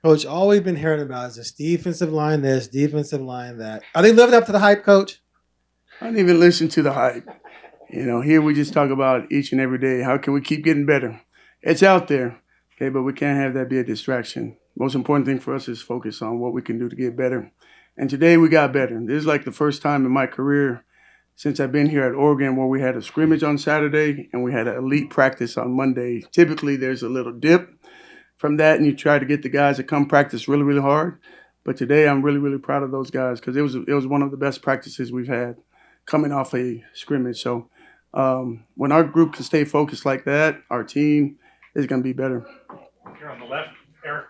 Coach, all we've been hearing about is this defensive line, this defensive line, that. Are they living up to the hype, Coach? I didn't even listen to the hype. Here we just talk about each and every day. How can we keep getting better? It's out there, okay, but we can't have that be a distraction. Most important thing for us is focus on what we can do to get better. And today we got better. This is like the first time in my career since I've been here at Oregon where we had a scrimmage on Saturday and we had an elite practice on Monday. Typically there's a little dip from that and you try to get the guys to come practice really, really hard. But today I'm really, really proud of those guys because it was one of the best practices we've had coming off a scrimmage. So when our group can stay focused like that, our team is going to be better. Here on the left, Eric.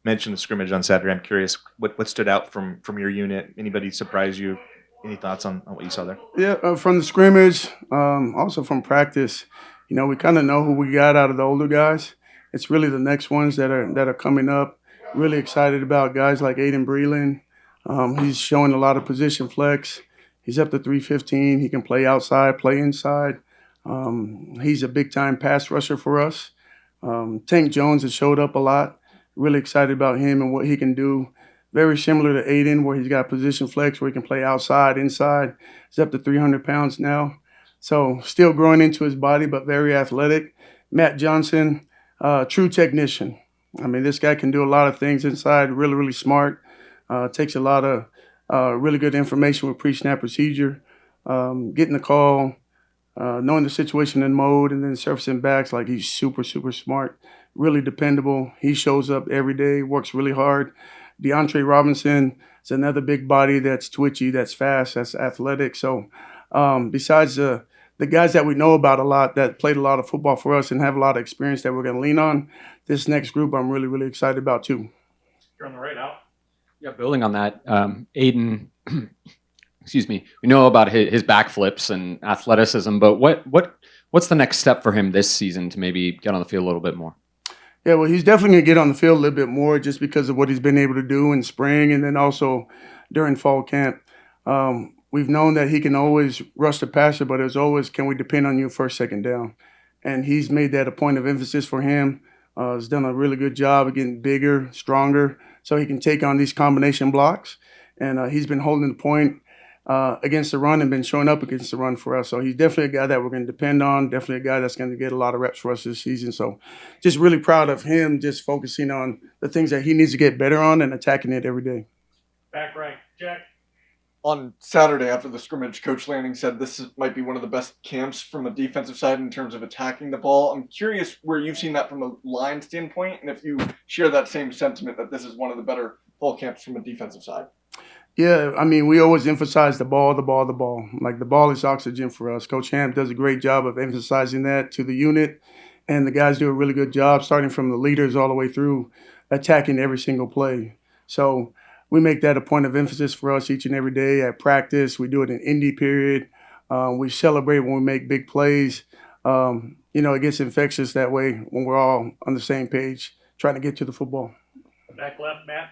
Mentioned the scrimmage on Saturday. I'm curious what stood out from your unit. Anybody surprise you? Any thoughts on what you saw there? Yeah, from the scrimmage, also from practice. We kind of know who we got out of the older guys. It's really the next ones that are coming up. Really excited about guys like Aiden Breland. He's showing a lot of position flex. He's up to 315. He can play outside, play inside. He's a big-time pass rusher for us. Tank Jones has showed up a lot. Really excited about him and what he can do. Very similar to Aiden, where he's got position flex, where he can play outside, inside. He's up to 300 pounds now. So still growing into his body, but very athletic. Matt Johnson, true technician. This guy can do a lot of things inside, really, really smart. Takes a lot of really good information with pre-snap procedure, getting the call, knowing the situation in mode, and then surfacing backs. Like, he's super, super smart, really dependable. He shows up every day, works really hard. DeAndre Robinson is another big body that's twitchy, that's fast, that's athletic. So besides the guys that we know about a lot that played a lot of football for us and have a lot of experience that we're going to lean on, this next group I'm really, really excited about too. You're on the right, Al. Yeah, building on that, Aiden, excuse me, we know about his backflips and athleticism, but what's the next step for him this season to maybe get on the field a little bit more? Yeah, well, he's definitely going to get on the field a little bit more just because of what he's been able to do in spring and then also during fall camp. We've known that he can always rush the passer, but as always, can we depend on you first, second down? And he's made that a point of emphasis for him. He's done a really good job of getting bigger, stronger, so he can take on these combination blocks. And he's been holding the point against the run and been showing up against the run for us. So he's definitely a guy that we're going to depend on, definitely a guy that's going to get a lot of reps for us this season. So just really proud of him, just focusing on the things that he needs to get better on and attacking it every day. Back right, Jack. On Saturday after the scrimmage, Coach Lanning said might be one of the best camps from a defensive side in terms of attacking the ball. I'm curious where you've seen that from a line standpoint, and if you share that same sentiment that this is one of the better fall camps from a defensive side. Yeah, we always emphasize the ball. Like, the ball is oxygen for us. Coach Hamp does a great job of emphasizing that to the unit, and the guys do a really good job, starting from the leaders all the way through, attacking every single play. So we make that a point of emphasis for us each and every day at practice. We do it in indie period. We celebrate when we make big plays. It gets infectious that way when we're all on the same page trying to get to the football. Back left, Matt.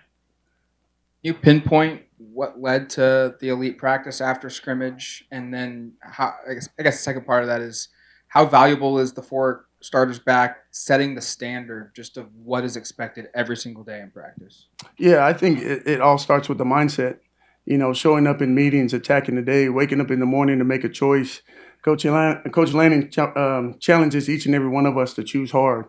You pinpoint what led to the elite practice after scrimmage, and then how, I guess the second part of that is how valuable is the four starters back setting the standard just of what is expected every single day in practice? Yeah, I think it all starts with the mindset. Showing up in meetings, attacking the day, waking up in the morning to make a choice. Coach Lanning challenges each and every one of us to choose hard.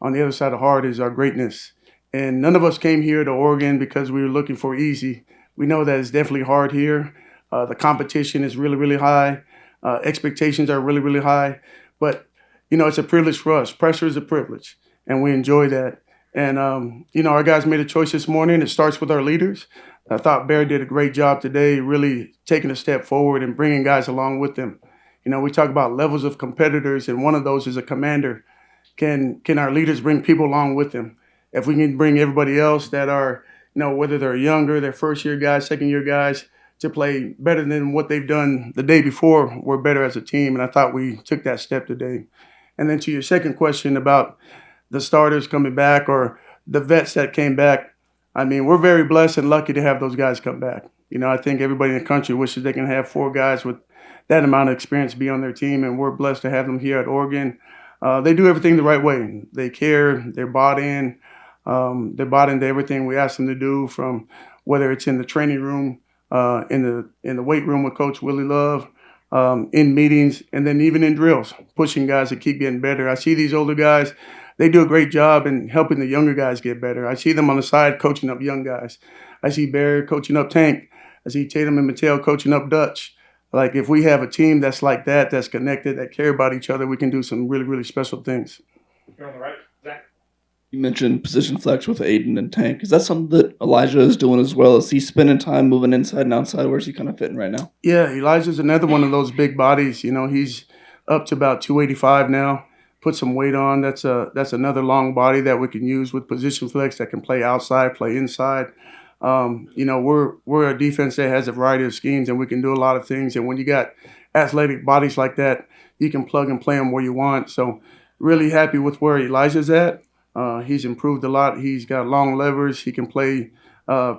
On the other side of hard is our greatness. And none of us came here to Oregon because we were looking for easy. We know that it's definitely hard here. The competition is really, really high. Expectations are really, really high. But, it's a privilege for us. Pressure is a privilege, and we enjoy that. And, our guys made a choice this morning. It starts with our leaders. I thought Bear did a great job today, really taking a step forward and bringing guys along with them. We talk about levels of competitors, and one of those is a commander. Can our leaders bring people along with them? If we can bring everybody else that are, whether they're younger, they're first-year guys, second-year guys, to play better than what they've done the day before, we're better as a team. And I thought we took that step today. And then to your second question about the starters coming back or the vets that came back, we're very blessed and lucky to have those guys come back. I think everybody in the country wishes they can have four guys with that amount of experience be on their team, and we're blessed to have them here at Oregon. They do everything the right way. They care, they're bought in. They bought into everything we asked them to do, from whether it's in the training room, in the weight room with Coach Willie Love, in meetings, and then even in drills, pushing guys to keep getting better. I see these older guys, they do a great job in helping the younger guys get better. I see them on the side coaching up young guys. I see Barry coaching up Tank. I see Tatum and Mateo coaching up Dutch. Like, if we have a team that's like that, that's connected, that care about each other, we can do some really, really special things. Here on the right, Zach. You mentioned position flex with Aiden and Tank. Is that something that Elijah is doing as well? Is he spending time moving inside and outside? Where's he kind of fitting right now? Yeah, Elijah's another one of those big bodies. You know, he's up to about 285 now. Put some weight on. That's another long body that we can use with position flex that can play outside, play inside. You know, we're a defense that has a variety of schemes, and we can do a lot of things. And when you got athletic bodies like that, you can plug and play them where you want. So really happy with where Elijah's at. He's improved a lot. He's got long levers. He can play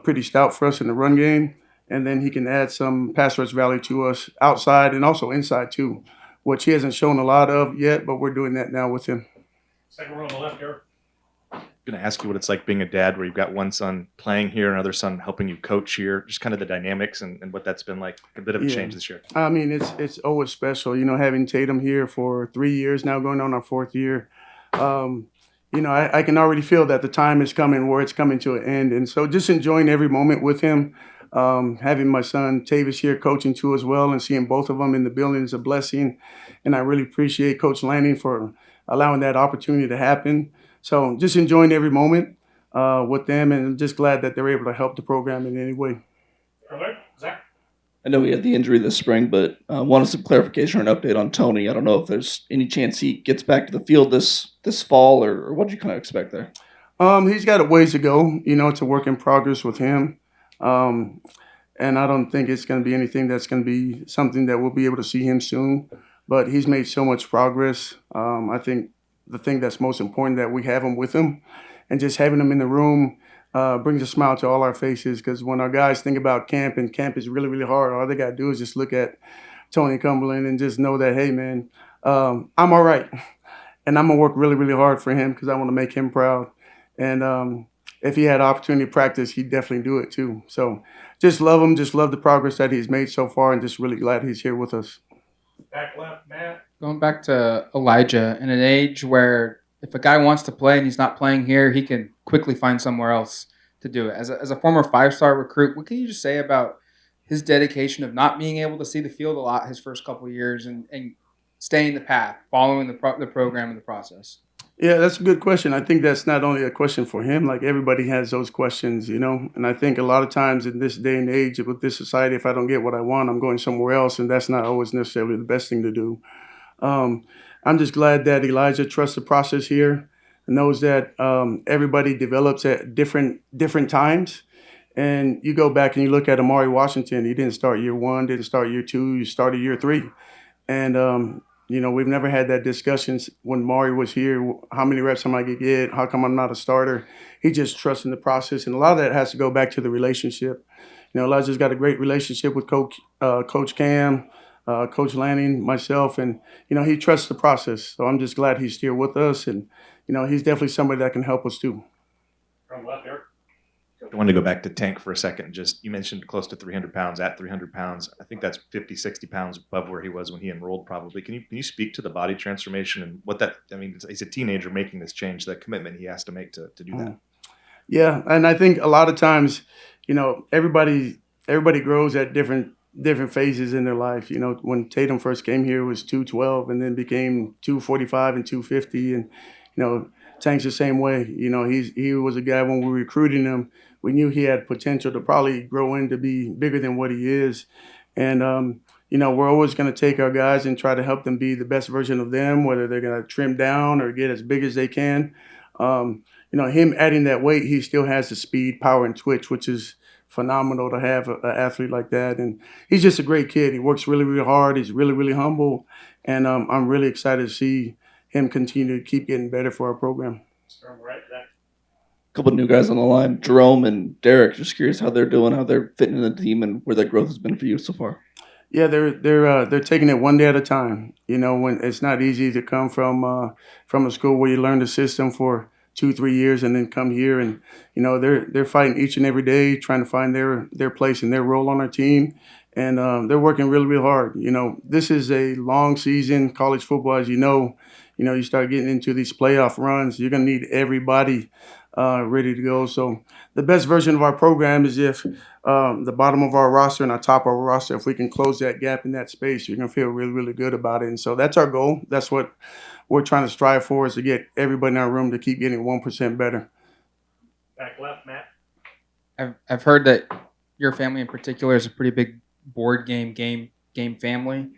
pretty stout for us in the run game. And then he can add some pass rush value to us outside and also inside too, which he hasn't shown a lot of yet, but we're doing that now with him. Second row on the left, Eric. I'm going to ask you what it's like being a dad where you've got one son playing here, another son helping you coach here, just kind of the dynamics and what that's been like. A bit of a change this year. I mean, it's always special, you know, having Tatum here for 3 years now, going on our 4th year. You know, I can already feel that the time is coming where it's coming to an end. And so just enjoying every moment with him. Having my son Tavis here coaching too as well, and seeing both of them in the building is a blessing. And I really appreciate Coach Lanning for allowing that opportunity to happen. So just enjoying every moment with them, and just glad that they're able to help the program in any way. Here on the right, Zach. I know he had the injury this spring, but wanted some clarification or an update on Tony. I don't know if there's any chance he gets back to the field this fall, or what do you kind of expect there? He's got a ways to go. You know, it's a work in progress with him. And I don't think it's going to be anything that's going to be something that we'll be able to see him soon. But he's made so much progress. I think the thing that's most important, that we have him with him, and just having him in the room brings a smile to all our faces. Because when our guys think about camp, and camp is really, really hard, all they got to do is just look at Tony Cumberland and just know that, hey, man, I'm all right. And I'm going to work really, really hard for him because I want to make him proud. And if he had opportunity to practice, he'd definitely do it too. So just love him, just love the progress that he's made so far, and just really glad he's here with us. Back left, Matt. Going back to Elijah, in an age where if a guy wants to play and he's not playing here, he can quickly find somewhere else to do it. As a former 5-star recruit, what can you just say about his dedication of not being able to see the field a lot his first couple of years, and staying the path, following the program and the process? Yeah, that's a good question. I think that's not only a question for him. Like, everybody has those questions, you know. And I think a lot of times in this day and age with this society, if I don't get what I want, I'm going somewhere else, and that's not always necessarily the best thing to do. I'm just glad that Elijah trusts the process here, and knows that everybody develops at different times. And you go back and you look at Amari Washington. He didn't start year 1, didn't start year 2. He started year 3, and you know, we've never had that discussion when Maury was here. How many reps am I going to get? How come I'm not a starter? He just trusts in the process. And a lot of that has to go back to the relationship. You know, Elijah's got a great relationship with Coach Cam, Coach Lanning, myself. And, you know, he trusts the process. So I'm just glad he's here with us. And, you know, he's definitely somebody that can help us too. From left, Eric. I wanted to go back to Tank for a second. Just, you mentioned close to 300 pounds, at 300 pounds. I think that's 50, 60 pounds above where he was when he enrolled probably. Can you speak to the body transformation and what that, I mean, he's a teenager making this change, that commitment he has to make to do that. Yeah, and I think a lot of times, you know, everybody grows at different phases in their life. You know, when Tatum first came here, it was 212 and then became 245 and 250. And, you know, Tank's the same way. You know, he was a guy when we were recruiting him, we knew he had potential to probably grow into be bigger than what he is. And, you know, we're always going to take our guys and try to help them be the best version of them, whether they're going to trim down or get as big as they can. You know, him adding that weight, he still has the speed, power, and twitch, which is phenomenal to have an athlete like that. And he's just a great kid. He works really, really hard. He's really, really humble. And I'm really excited to see him continue to keep getting better for our program. From right, Zach. Couple of new guys on the line, Jerome and Derek. Just curious how they're doing, how they're fitting in the team, and where that growth has been for you so far. Yeah, they're taking it one day at a time. You know, when it's not easy to come from a school where you learn the system for 2-3 years and then come here, and they're fighting each and every day trying to find their place and their role on our team, and they're working really, really hard. This is a long season, college football, as you start getting into these playoff runs, you're going to need everybody ready to go. So the best version of our program is if the bottom of our roster and our top of our roster, if we can close that gap in that space, you're going to feel really, really good about it. And so that's our goal. That's what we're trying to strive for, is to get everybody in our room to keep getting 1% better. Back left, Matt. I've heard that your family in particular is a pretty big board game family.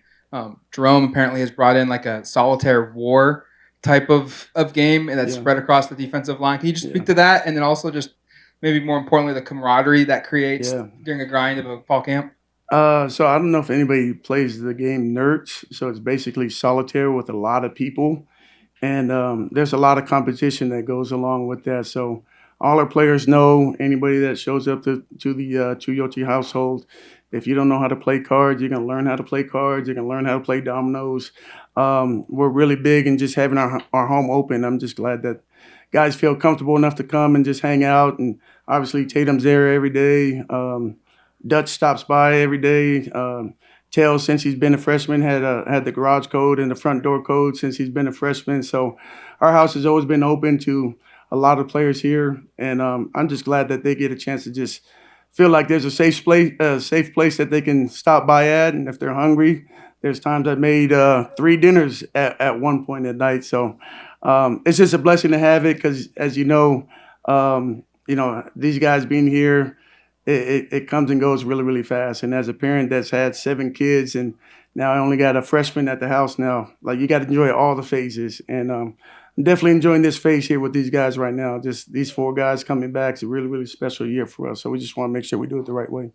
Jerome apparently has brought in like a solitaire war type of game, and that's spread across the defensive line. Can you just speak to that, and then also just maybe more importantly the camaraderie that creates during a grind of a fall camp? So I don't know if anybody plays the game Nerds. So it's basically solitaire with a lot of people, and there's a lot of competition that goes along with that. So all our players know, anybody that shows up to the Tuioti household, if you don't know how to play cards, you're going to learn how to play cards. You're going to learn how to play dominoes. We're really big in just having our home open. I'm just glad that guys feel comfortable enough to come and just hang out. And obviously Tatum's there every day. Dutch stops by every day. Tails, since he's been a freshman, had the garage code and the front door code since he's been a freshman. So our house has always been open to a lot of players here. And I'm just glad that they get a chance to just feel like there's a safe place that they can stop by at. And if they're hungry, there's times I've made 3 dinners at one point at night. So it's just a blessing to have it, because as these guys being here, it comes and goes really, really fast. And as a parent that's had 7 kids, and now I only got a freshman at the house now, like, you got to enjoy all the phases. And I'm definitely enjoying this phase here with these guys right now. Just these 4 guys coming back is a really, really special year for us. So we just want to make sure we do it the right way.